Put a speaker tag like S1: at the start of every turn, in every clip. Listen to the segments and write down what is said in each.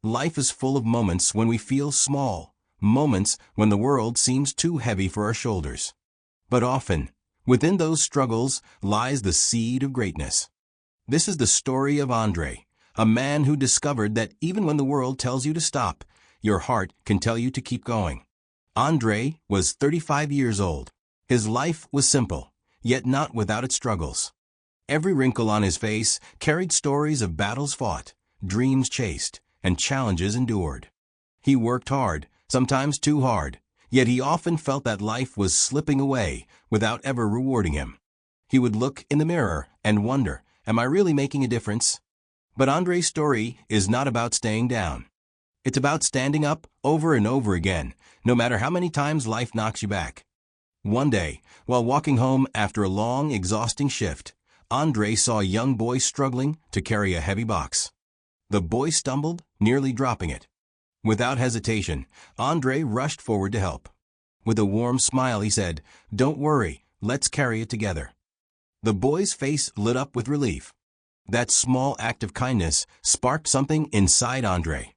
S1: Life is full of moments when we feel small, moments when the world seems too heavy for our shoulders. But often, within those struggles lies the seed of greatness. This is the story of Andre, a man who discovered that even when the world tells you to stop, your heart can tell you to keep going. Andre was 35 years old. His life was simple, yet not without its struggles. Every wrinkle on his face carried stories of battles fought, dreams chased, and challenges endured. He worked hard, sometimes too hard, yet he often felt that life was slipping away without ever rewarding him. He would look in the mirror and wonder, am I really making a difference? But Andre's story is not about staying down. It's about standing up over and over again, no matter how many times life knocks you back. One day, while walking home after a long, exhausting shift, Andre saw a young boy struggling to carry a heavy box. The boy stumbled, nearly dropping it. Without hesitation, Andre rushed forward to help. With a warm smile, he said, "Don't worry, let's carry it together." The boy's face lit up with relief. That small act of kindness sparked something inside Andre.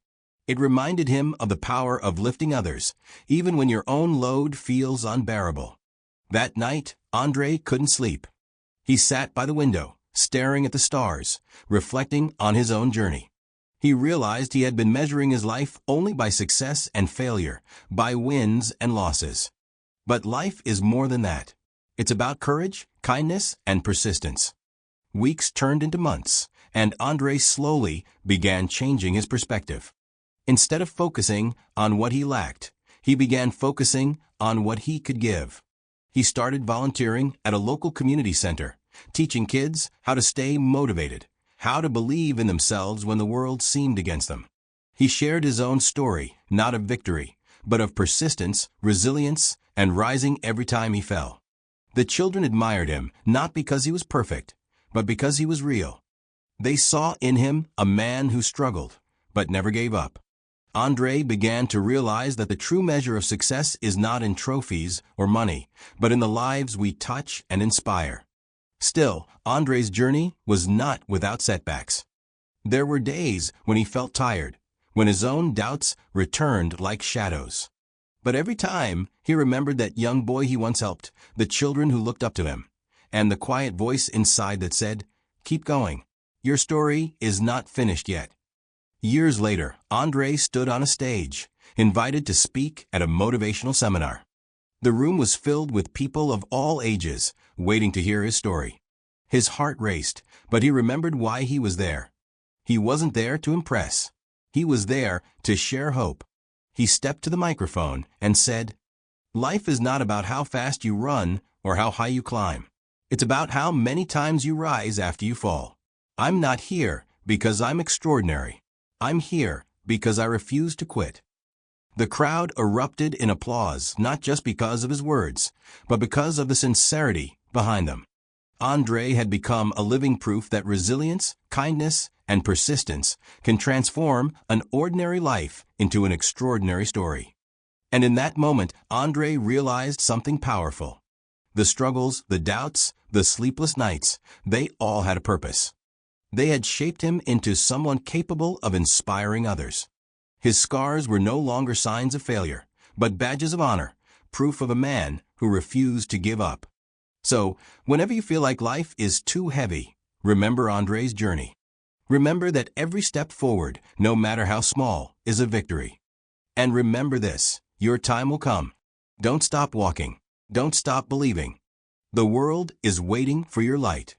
S1: It reminded him of the power of lifting others, even when your own load feels unbearable. That night, Andre couldn't sleep. He sat by the window, staring at the stars, reflecting on his own journey. He realized he had been measuring his life only by success and failure, by wins and losses. But life is more than that. It's about courage, kindness, and persistence. Weeks turned into months, and Andre slowly began changing his perspective. Instead of focusing on what he lacked, he began focusing on what he could give. He started volunteering at a local community center, teaching kids how to stay motivated, how to believe in themselves when the world seemed against them. He shared his own story, not of victory, but of persistence, resilience, and rising every time he fell. The children admired him, not because he was perfect, but because he was real. They saw in him a man who struggled, but never gave up. Andre began to realize that the true measure of success is not in trophies or money, but in the lives we touch and inspire. Still, Andre's journey was not without setbacks. There were days when he felt tired, when his own doubts returned like shadows. But every time, he remembered that young boy he once helped, the children who looked up to him, and the quiet voice inside that said, "Keep going. Your story is not finished yet." Years later, Andre stood on a stage, invited to speak at a motivational seminar. The room was filled with people of all ages, waiting to hear his story. His heart raced, but he remembered why he was there. He wasn't there to impress. He was there to share hope. He stepped to the microphone and said, "Life is not about how fast you run or how high you climb. It's about how many times you rise after you fall. I'm not here because I'm extraordinary. I'm here because I refuse to quit." The crowd erupted in applause, not just because of his words, but because of the sincerity behind them. Andre had become a living proof that resilience, kindness, and persistence can transform an ordinary life into an extraordinary story. And in that moment, Andre realized something powerful. The struggles, the doubts, the sleepless nights, they all had a purpose. They had shaped him into someone capable of inspiring others. His scars were no longer signs of failure, but badges of honor, proof of a man who refused to give up. So, whenever you feel like life is too heavy, remember Andre's journey. Remember that every step forward, no matter how small, is a victory. And remember this, your time will come. Don't stop walking. Don't stop believing. The world is waiting for your light.